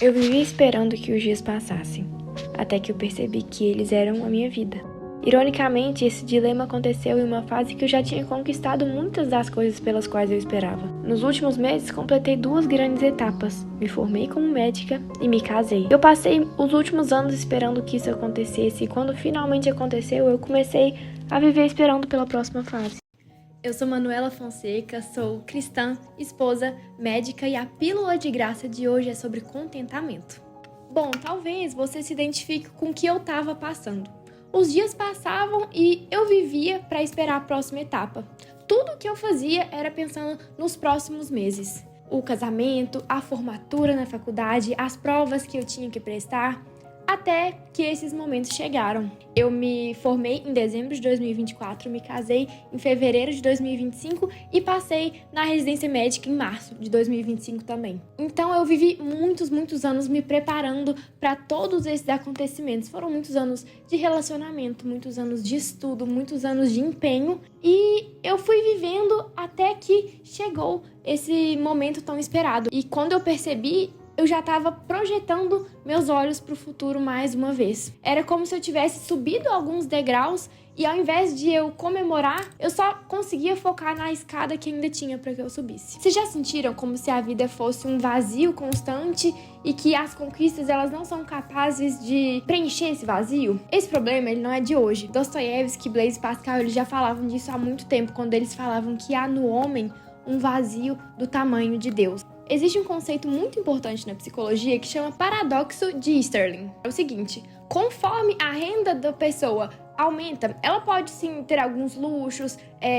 Eu vivia esperando que os dias passassem, até que eu percebi que eles eram a minha vida. Ironicamente, esse dilema aconteceu em uma fase que eu já tinha conquistado muitas das coisas pelas quais eu esperava. Nos últimos meses, completei 2 grandes etapas. Me formei como médica e me casei. Eu passei os últimos anos esperando que isso acontecesse e quando finalmente aconteceu, eu comecei a viver esperando pela próxima fase. Eu sou Manuela Fonseca, sou cristã, esposa, médica e a pílula de graça de hoje é sobre contentamento. Bom, talvez você se identifique com o que eu estava passando. Os dias passavam e eu vivia para esperar a próxima etapa. Tudo o que eu fazia era pensando nos próximos meses. O casamento, a formatura na faculdade, as provas que eu tinha que prestar, até que esses momentos chegaram. Eu me formei em dezembro de 2024, me casei em fevereiro de 2025 e passei na residência médica em março de 2025 também. Então eu vivi muitos anos me preparando para todos esses acontecimentos. Foram muitos anos de relacionamento, muitos anos de estudo, muitos anos de empenho e eu fui vivendo até que chegou esse momento tão esperado. E quando eu percebi, eu já estava projetando meus olhos para o futuro mais uma vez. Era como se eu tivesse subido alguns degraus e ao invés de eu comemorar, eu só conseguia focar na escada que ainda tinha para que eu subisse. Vocês já sentiram como se a vida fosse um vazio constante e que as conquistas elas não são capazes de preencher esse vazio? Esse problema ele não é de hoje. Dostoiévski, Blaise Pascal, eles já falavam disso há muito tempo, quando eles falavam que há no homem um vazio do tamanho de Deus. Existe um conceito muito importante na psicologia que chama paradoxo de Easterlin. É o seguinte, conforme a renda da pessoa aumenta, ela pode sim ter alguns luxos,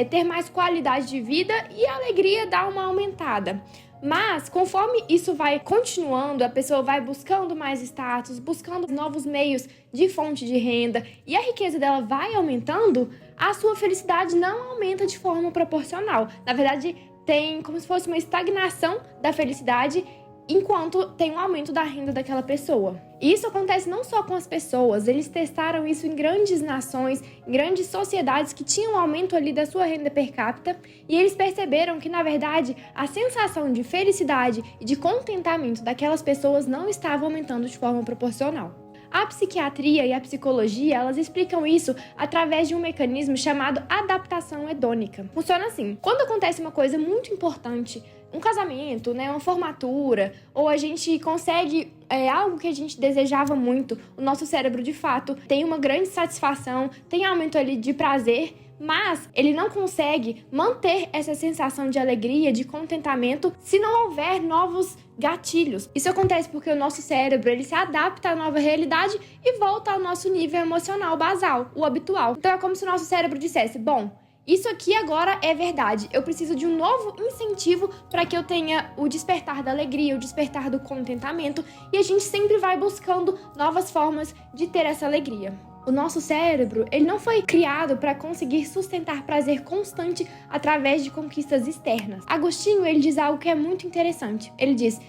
ter mais qualidade de vida e a alegria dá uma aumentada. Mas, conforme isso vai continuando, a pessoa vai buscando mais status, buscando novos meios de fonte de renda e a riqueza dela vai aumentando, a sua felicidade não aumenta de forma proporcional. Na verdade, tem como se fosse uma estagnação da felicidade enquanto tem um aumento da renda daquela pessoa. E isso acontece não só com as pessoas, eles testaram isso em grandes nações, em grandes sociedades que tinham um aumento ali da sua renda per capita e eles perceberam que, na verdade, a sensação de felicidade e de contentamento daquelas pessoas não estava aumentando de forma proporcional. A psiquiatria e a psicologia, elas explicam isso através de um mecanismo chamado adaptação hedônica. Funciona assim, quando acontece uma coisa muito importante, um casamento, uma formatura, ou a gente consegue algo que a gente desejava muito, o nosso cérebro, de fato, tem uma grande satisfação, tem aumento ali de prazer, mas ele não consegue manter essa sensação de alegria, de contentamento, se não houver novos gatilhos. Isso acontece porque o nosso cérebro ele se adapta à nova realidade e volta ao nosso nível emocional basal, o habitual. Então é como se o nosso cérebro dissesse, bom, isso aqui agora é verdade, eu preciso de um novo incentivo para que eu tenha o despertar da alegria, o despertar do contentamento, e a gente sempre vai buscando novas formas de ter essa alegria. O nosso cérebro, ele não foi criado para conseguir sustentar prazer constante através de conquistas externas. Agostinho, ele diz algo que é muito interessante. Ele diz,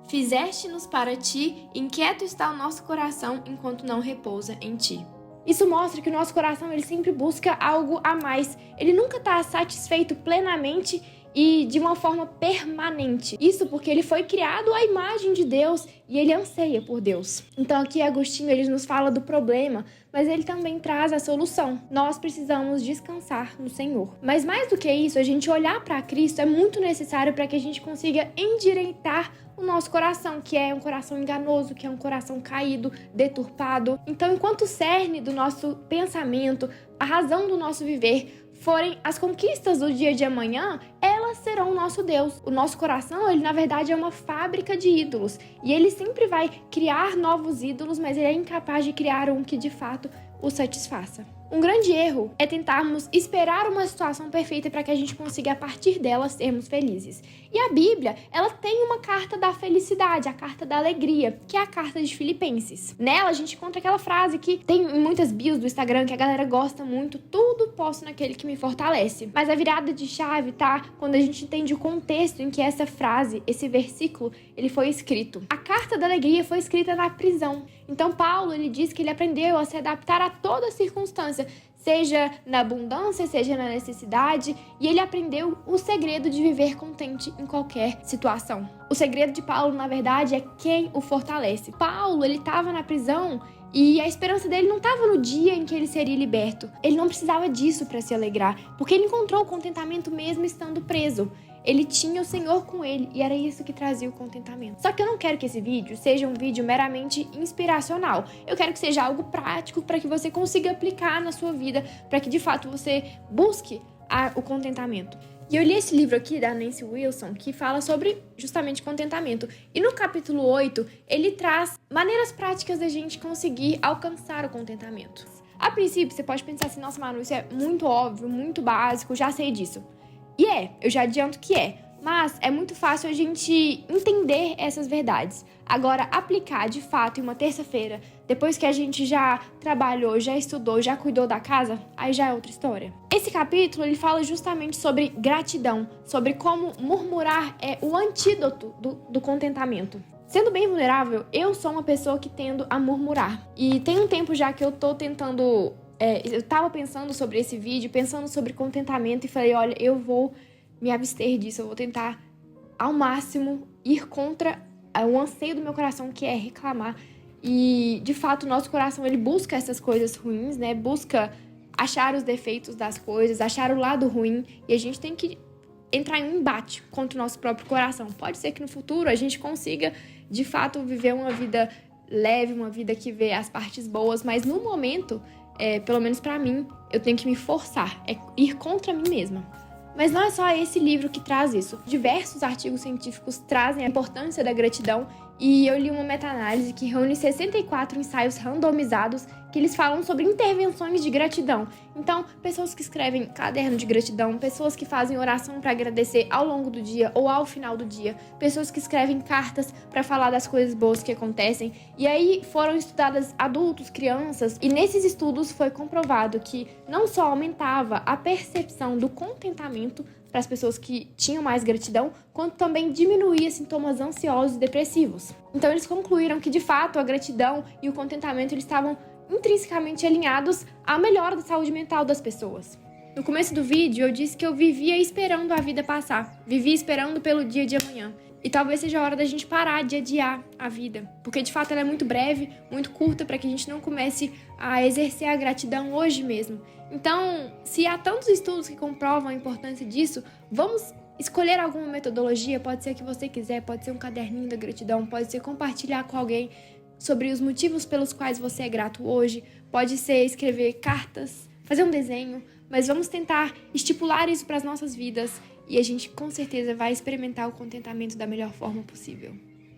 fizeste-nos para ti, inquieto está o nosso coração enquanto não repousa em ti. Isso mostra que o nosso coração, ele sempre busca algo a mais. Ele nunca está satisfeito plenamente e de uma forma permanente. Isso porque ele foi criado à imagem de Deus e ele anseia por Deus. Então aqui Agostinho ele nos fala do problema, mas ele também traz a solução. Nós precisamos descansar no Senhor. Mas mais do que isso, a gente olhar para Cristo é muito necessário para que a gente consiga endireitar o nosso coração, que é um coração enganoso, que é um coração caído, deturpado. Então, enquanto o cerne do nosso pensamento, a razão do nosso viver forem as conquistas do dia de amanhã, elas serão o nosso Deus. O nosso coração, ele na verdade é uma fábrica de ídolos. E ele sempre vai criar novos ídolos, mas ele é incapaz de criar um que de fato o satisfaça. Um grande erro é tentarmos esperar uma situação perfeita para que a gente consiga, a partir dela, sermos felizes. E a Bíblia, ela tem uma carta da felicidade, a carta da alegria, que é a carta de Filipenses. Nela, a gente encontra aquela frase que tem em muitas bios do Instagram, que a galera gosta muito, tudo posso naquele que me fortalece. Mas a virada de chave tá quando a gente entende o contexto em que essa frase, esse versículo, ele foi escrito. A carta da alegria foi escrita na prisão. Então, Paulo, ele diz que ele aprendeu a se adaptar a toda circunstância circunstância, seja na abundância, seja na necessidade, e ele aprendeu o segredo de viver contente em qualquer situação. O segredo de Paulo, na verdade, é quem o fortalece. Paulo, ele estava na prisão e a esperança dele não estava no dia em que ele seria liberto. Ele não precisava disso para se alegrar, porque ele encontrou o contentamento mesmo estando preso. Ele tinha o Senhor com ele e era isso que trazia o contentamento. Só que eu não quero que esse vídeo seja um vídeo meramente inspiracional. Eu quero que seja algo prático para que você consiga aplicar na sua vida, para que de fato você busque o contentamento. E eu li esse livro aqui da Nancy Wilson, que fala sobre justamente contentamento. E no capítulo 8, ele traz maneiras práticas da gente conseguir alcançar o contentamento. A princípio, você pode pensar assim, nossa, Manu, isso é muito óbvio, muito básico, já sei disso. E eu já adianto que mas é muito fácil a gente entender essas verdades. Agora, aplicar de fato em uma terça-feira, depois que a gente já trabalhou, já estudou, já cuidou da casa, aí já é outra história. Esse capítulo, ele fala justamente sobre gratidão, sobre como murmurar é o antídoto do contentamento. Sendo bem vulnerável, eu sou uma pessoa que tendo a murmurar. E tem um tempo já que eu tô tentando... eu tava pensando sobre esse vídeo, pensando sobre contentamento e falei, olha, eu vou me abster disso, eu vou tentar ao máximo ir contra o anseio do meu coração, que é reclamar. E, de fato, o nosso coração, ele busca essas coisas ruins, né? Busca achar os defeitos das coisas, achar o lado ruim, e a gente tem que entrar em um embate contra o nosso próprio coração. Pode ser que no futuro a gente consiga, de fato, viver uma vida leve, uma vida que vê as partes boas, mas no momento, pelo menos pra mim, eu tenho que me forçar, ir contra mim mesma. Mas não é só esse livro que traz isso. Diversos artigos científicos trazem a importância da gratidão e eu li uma meta-análise que reúne 64 ensaios randomizados que eles falam sobre intervenções de gratidão. Então, pessoas que escrevem caderno de gratidão, pessoas que fazem oração para agradecer ao longo do dia ou ao final do dia, pessoas que escrevem cartas para falar das coisas boas que acontecem. E aí foram estudadas adultos, crianças, e nesses estudos foi comprovado que não só aumentava a percepção do contentamento para as pessoas que tinham mais gratidão, quanto também diminuía sintomas ansiosos e depressivos. Então eles concluíram que, de fato, a gratidão e o contentamento eles estavam intrinsecamente alinhados à melhora da saúde mental das pessoas. No começo do vídeo, eu disse que eu vivia esperando a vida passar, vivia esperando pelo dia de amanhã. E talvez seja a hora da gente parar de adiar a vida, porque de fato ela é muito breve, muito curta, para que a gente não comece a exercer a gratidão hoje mesmo. Então, se há tantos estudos que comprovam a importância disso, vamos escolher alguma metodologia. Pode ser a que você quiser, pode ser um caderninho da gratidão, pode ser compartilhar com alguém sobre os motivos pelos quais você é grato hoje, pode ser escrever cartas, fazer um desenho, mas vamos tentar estipular isso para as nossas vidas e a gente com certeza vai experimentar o contentamento da melhor forma possível.